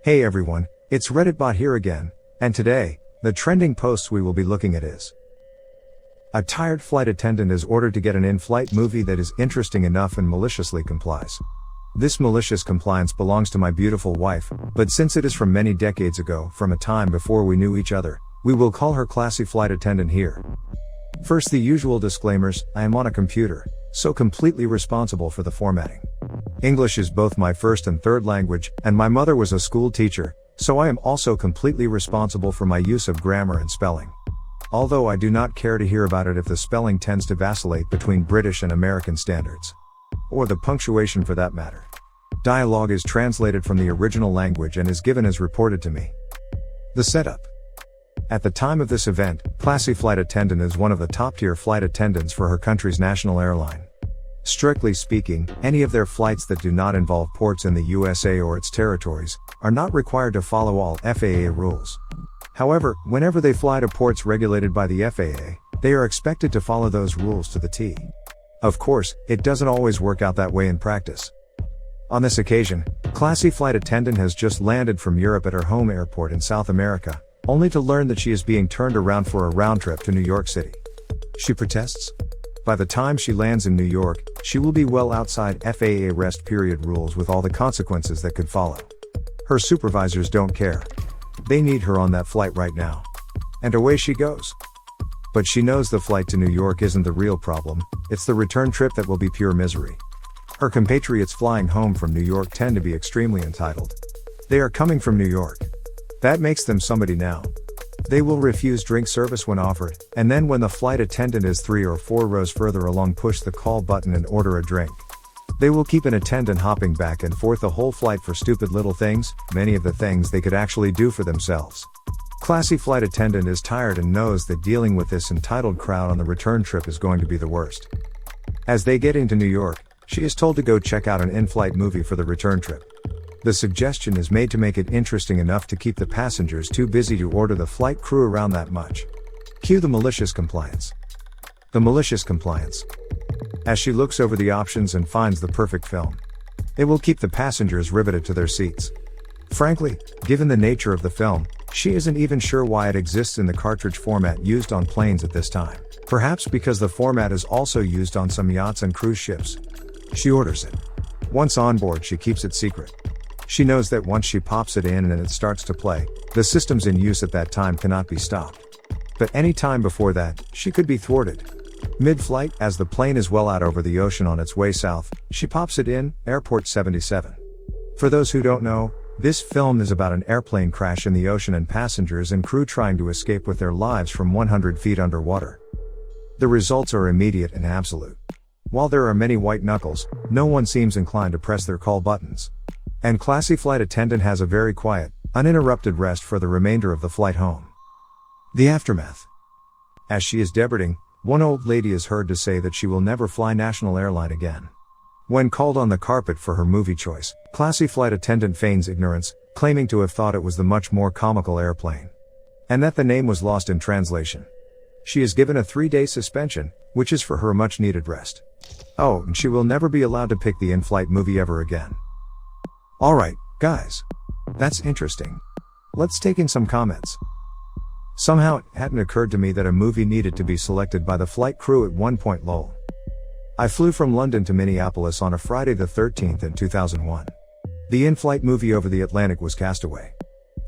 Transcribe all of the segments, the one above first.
Hey everyone, it's Redditbot here again, and today, the trending posts we will be looking at is: a tired flight attendant is ordered to get an in-flight movie that is interesting enough and maliciously complies. This malicious compliance belongs to my beautiful wife, but since it is from many decades ago, from a time before we knew each other, we will call her classy flight attendant here. First, the usual disclaimers: I am on a computer, so completely responsible for the formatting. English is both my first and third language, and my mother was a school teacher, so I am also completely responsible for my use of grammar and spelling. Although I do not care to hear about it if the spelling tends to vacillate between British and American standards. Or the punctuation for that matter. Dialogue is translated from the original language and is given as reported to me. The setup. At the time of this event, classy flight attendant is one of the top-tier flight attendants for her country's national airline. Strictly speaking, any of their flights that do not involve ports in the USA or its territories are not required to follow all FAA rules. However, whenever they fly to ports regulated by the FAA, they are expected to follow those rules to the T. Of course, it doesn't always work out that way in practice. On this occasion, classy flight attendant has just landed from Europe at her home airport in South America, only to learn that she is being turned around for a round trip to New York City. She protests? By the time she lands in New York, she will be well outside FAA rest period rules with all the consequences that could follow. Her supervisors don't care. They need her on that flight right now. And away she goes. But she knows the flight to New York isn't the real problem, it's the return trip that will be pure misery. Her compatriots flying home from New York tend to be extremely entitled. They are coming from New York. That makes them somebody now. They will refuse drink service when offered, and then when the flight attendant is 3 or 4 rows further along, push the call button and order a drink. They will keep an attendant hopping back and forth the whole flight for stupid little things, many of the things they could actually do for themselves. Classy flight attendant is tired and knows that dealing with this entitled crowd on the return trip is going to be the worst. As they get into New York, she is told to go check out an in-flight movie for the return trip. The suggestion is made to make it interesting enough to keep the passengers too busy to order the flight crew around that much. Cue the malicious compliance. The malicious compliance. As she looks over the options and finds the perfect film. It will keep the passengers riveted to their seats. Frankly, given the nature of the film, she isn't even sure why it exists in the cartridge format used on planes at this time. Perhaps because the format is also used on some yachts and cruise ships. She orders it. Once on board, she keeps it secret. She knows that once she pops it in and it starts to play, the systems in use at that time cannot be stopped. But any time before that, she could be thwarted. Mid-flight, as the plane is well out over the ocean on its way south, she pops it in, Airport 77. For those who don't know, this film is about an airplane crash in the ocean and passengers and crew trying to escape with their lives from 100 feet underwater. The results are immediate and absolute. While there are many white knuckles, no one seems inclined to press their call buttons. And classy flight attendant has a very quiet, uninterrupted rest for the remainder of the flight home. The aftermath. As she is departing, one old lady is heard to say that she will never fly national airline again. When called on the carpet for her movie choice, classy flight attendant feigns ignorance, claiming to have thought it was the much more comical airplane. And that the name was lost in translation. She is given a 3-day suspension, which is for her much needed rest. Oh, and she will never be allowed to pick the in-flight movie ever again. Alright, guys. That's interesting. Let's take in some comments. Somehow it hadn't occurred to me that a movie needed to be selected by the flight crew at one point. Lol. I flew from London to Minneapolis on a Friday the 13th in 2001. The in-flight movie over the Atlantic was Castaway.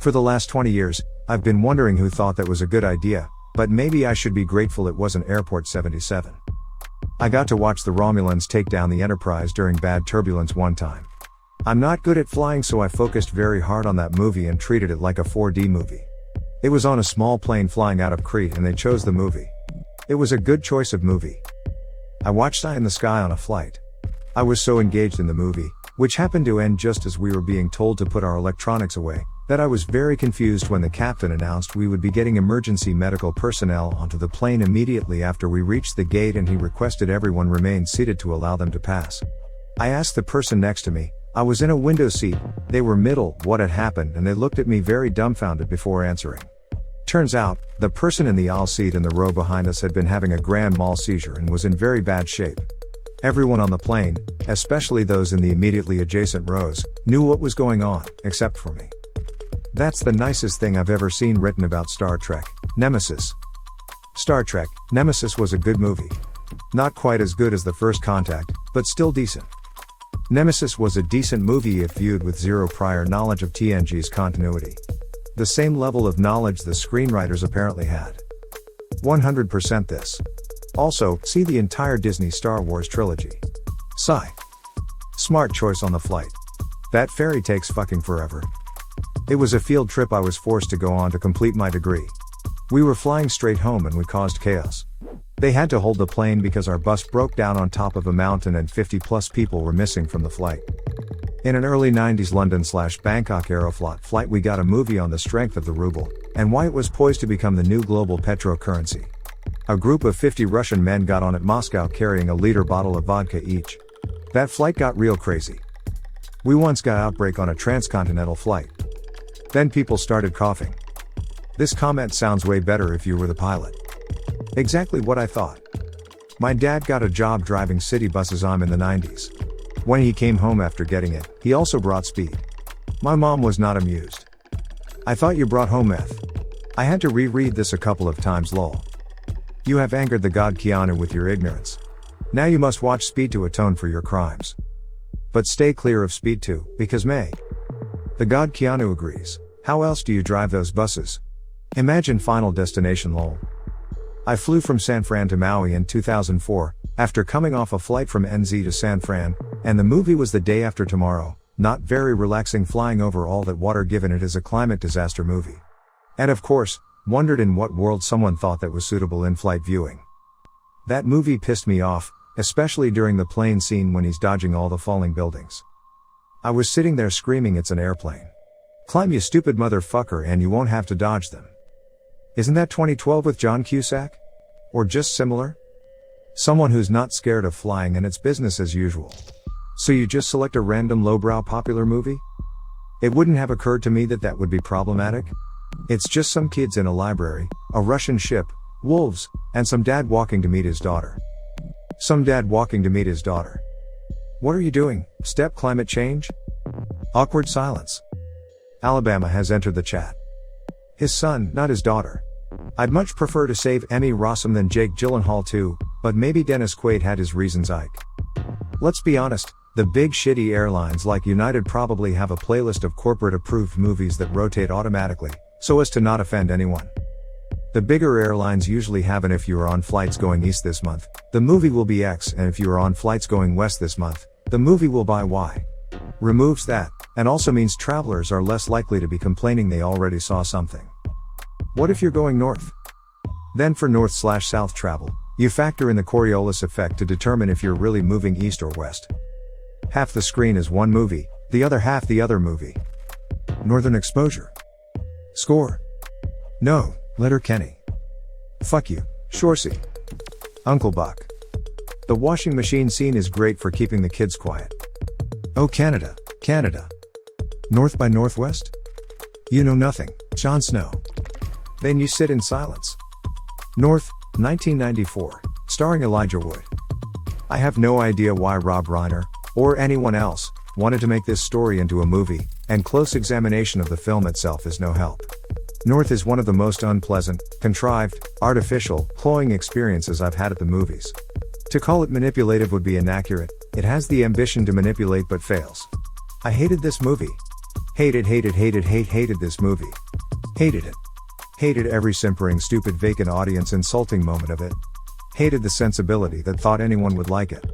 For the last 20 years, I've been wondering who thought that was a good idea, but maybe I should be grateful it wasn't Airport 77. I got to watch the Romulans take down the Enterprise during bad turbulence one time. I'm not good at flying, so I focused very hard on that movie and treated it like a 4D movie. It was on a small plane flying out of Crete and they chose the movie. It was a good choice of movie. I watched Eye in the Sky on a flight. I was so engaged in the movie, which happened to end just as we were being told to put our electronics away, that I was very confused when the captain announced we would be getting emergency medical personnel onto the plane immediately after we reached the gate, and he requested everyone remain seated to allow them to pass. I asked the person next to me, I was in a window seat, they were middle, what had happened, and they looked at me very dumbfounded before answering. Turns out, the person in the aisle seat in the row behind us had been having a grand mal seizure and was in very bad shape. Everyone on the plane, especially those in the immediately adjacent rows, knew what was going on, except for me. That's the nicest thing I've ever seen written about Star Trek. Nemesis. Star Trek, Nemesis was a good movie. Not quite as good as The First Contact, but still decent. Nemesis was a decent movie if viewed with zero prior knowledge of TNG's continuity. The same level of knowledge the screenwriters apparently had. 100% this. Also, see the entire Disney Star Wars trilogy. Sigh. Smart choice on the flight. That ferry takes fucking forever. It was a field trip I was forced to go on to complete my degree. We were flying straight home and we caused chaos. They had to hold the plane because our bus broke down on top of a mountain and 50+ people were missing from the flight. In an early 90s London/Bangkok Aeroflot flight we got a movie on the strength of the ruble, and why it was poised to become the new global petrocurrency. A group of 50 Russian men got on at Moscow carrying a liter bottle of vodka each. That flight got real crazy. We once got outbreak on a transcontinental flight. Then people started coughing. This comment sounds way better if you were the pilot. Exactly what I thought. My dad got a job driving city buses in the 90s. When he came home after getting it, he also brought speed. My mom was not amused. I thought you brought home meth. I had to reread this a couple of times lol. You have angered the god Keanu with your ignorance. Now you must watch Speed to atone for your crimes. But stay clear of Speed 2, because may. The god Keanu agrees. How else do you drive those buses? Imagine Final Destination lol. I flew from San Fran to Maui in 2004, after coming off a flight from NZ to San Fran, and the movie was The Day After Tomorrow, not very relaxing flying over all that water given it is a climate disaster movie. And of course, wondered in what world someone thought that was suitable in-flight viewing. That movie pissed me off, especially during the plane scene when he's dodging all the falling buildings. I was sitting there screaming it's an airplane. Climb you stupid motherfucker and you won't have to dodge them. Isn't that 2012 with John Cusack? Or just similar? Someone who's not scared of flying and it's business as usual. So you just select a random lowbrow popular movie? It wouldn't have occurred to me that that would be problematic. It's just some kids in a library, a Russian ship, wolves, and some dad walking to meet his daughter. What are you doing, step climate change? Awkward silence. Alabama has entered the chat. His son, not his daughter. I'd much prefer to save Emmy Rossum than Jake Gyllenhaal too, but maybe Dennis Quaid had his reasons. Ike. Let's be honest, the big shitty airlines like United probably have a playlist of corporate approved movies that rotate automatically, so as to not offend anyone. The bigger airlines usually have an if you are on flights going east this month, the movie will be X, and if you are on flights going west this month, the movie will be Y. Removes that, and also means travelers are less likely to be complaining they already saw something. What if you're going north? Then for north/south travel, you factor in the Coriolis effect to determine if you're really moving east or west. Half the screen is one movie, the other half the other movie. Northern exposure. Score. No, letter Kenny. Fuck you, Shorsey. Uncle Buck. The washing machine scene is great for keeping the kids quiet. Oh Canada, Canada. North by Northwest? You know nothing, Jon Snow. Then you sit in silence. North, 1994, starring Elijah Wood. I have no idea why Rob Reiner, or anyone else, wanted to make this story into a movie, and close examination of the film itself is no help. North is one of the most unpleasant, contrived, artificial, cloying experiences I've had at the movies. To call it manipulative would be inaccurate, it has the ambition to manipulate but fails. I hated this movie. Hated this movie. Hated it. Hated every simpering stupid vacant audience insulting moment of it. Hated the sensibility that thought anyone would like it.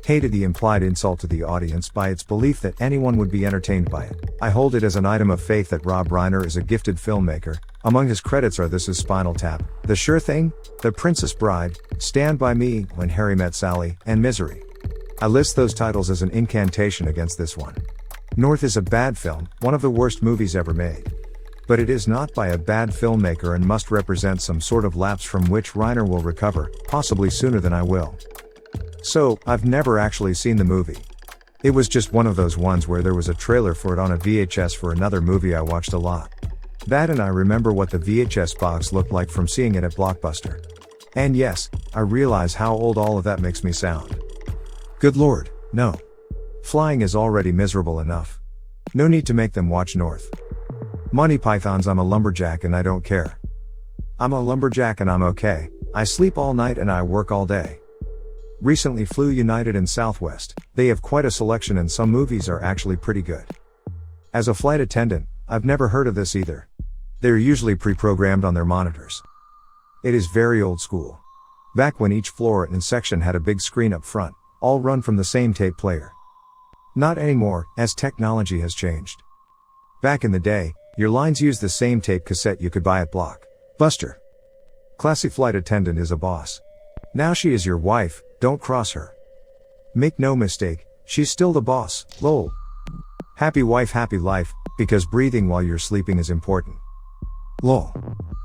Hated the implied insult to the audience by its belief that anyone would be entertained by it. I hold it as an item of faith that Rob Reiner is a gifted filmmaker. Among his credits are This Is Spinal Tap, The Sure Thing, The Princess Bride, Stand By Me, When Harry Met Sally, and Misery. I list those titles as an incantation against this one. North is a bad film, one of the worst movies ever made. But it is not by a bad filmmaker and must represent some sort of lapse from which Reiner will recover, possibly sooner than I will. So, I've never actually seen the movie. It was just one of those ones where there was a trailer for it on a VHS for another movie I watched a lot. That and I remember what the VHS box looked like from seeing it at Blockbuster. And yes, I realize how old all of that makes me sound. Good lord, no. Flying is already miserable enough. No need to make them watch North. Monty Python's I'm a lumberjack and I don't care. I'm a lumberjack and I'm okay. I sleep all night and I work all day. Recently flew United and Southwest. They have quite a selection and some movies are actually pretty good. As a flight attendant, I've never heard of this either. They're usually pre-programmed on their monitors. It is very old school. Back when each floor and section had a big screen up front, all run from the same tape player. Not anymore, as technology has changed. Back in the day, your lines used the same tape cassette you could buy at Blockbuster. Classy flight attendant is a boss. Now she is your wife, don't cross her. Make no mistake, she's still the boss, lol. Happy wife, happy life, because breathing while you're sleeping is important. Lol.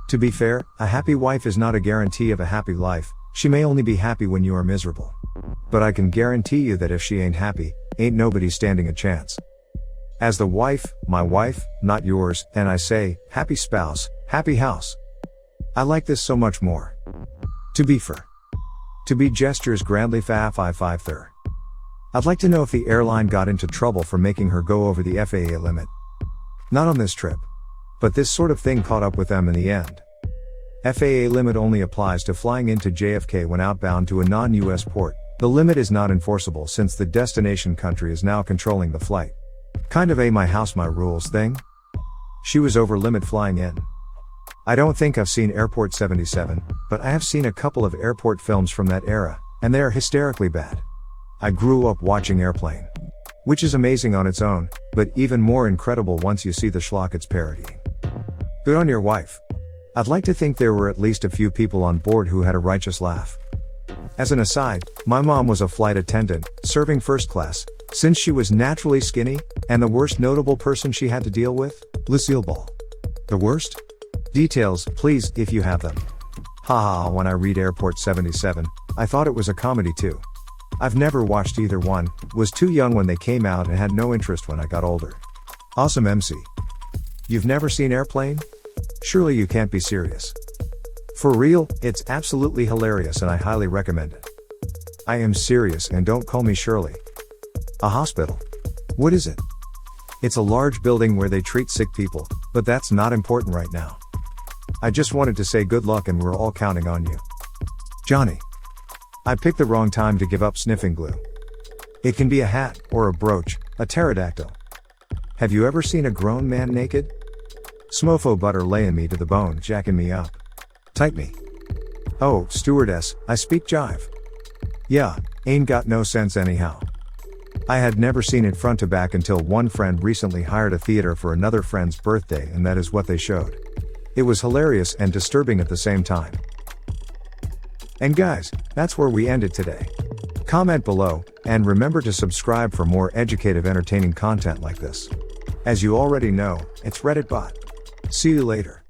To be fair, a happy wife is not a guarantee of a happy life, she may only be happy when you are miserable. But I can guarantee you that if she ain't happy, ain't nobody standing a chance. As the wife, my wife, not yours, and I say, happy spouse, happy house. I like this so much more. To be fair. To be gestures grandly fa thir. I'd like to know if the airline got into trouble for making her go over the FAA limit. Not on this trip. But this sort of thing caught up with them in the end. FAA limit only applies to flying into JFK when outbound to a non-US port. The limit is not enforceable since the destination country is now controlling the flight. Kind of a my house my rules thing. She was over limit flying in. I don't think I've seen Airport 77, but I have seen a couple of airport films from that era, and they are hysterically bad. I grew up watching Airplane. Which is amazing on its own, but even more incredible once you see the schlock it's parodying. Good on your wife. I'd like to think there were at least a few people on board who had a righteous laugh. As an aside, my mom was a flight attendant, serving first class, since she was naturally skinny, and the worst notable person she had to deal with? Lucille Ball. The worst? Details, please, if you have them. Haha, when I read Airport 77, I thought it was a comedy too. I've never watched either one, was too young when they came out and had no interest when I got older. Awesome MC. You've never seen Airplane? Surely you can't be serious. For real, it's absolutely hilarious and I highly recommend it. I am serious and don't call me Shirley. A hospital. What is it? It's a large building where they treat sick people, but that's not important right now. I just wanted to say good luck and we're all counting on you. Johnny. I picked the wrong time to give up sniffing glue. It can be a hat, or a brooch, a pterodactyl. Have you ever seen a grown man naked? Smofo butter laying me to the bone, jacking me up. Type me. Oh, stewardess, I speak jive. Yeah, ain't got no sense anyhow. I had never seen it front to back until one friend recently hired a theater for another friend's birthday and that is what they showed. It was hilarious and disturbing at the same time. And guys, that's where we ended today. Comment below, and remember to subscribe for more educative entertaining content like this. As you already know, it's Reddit bot. See you later.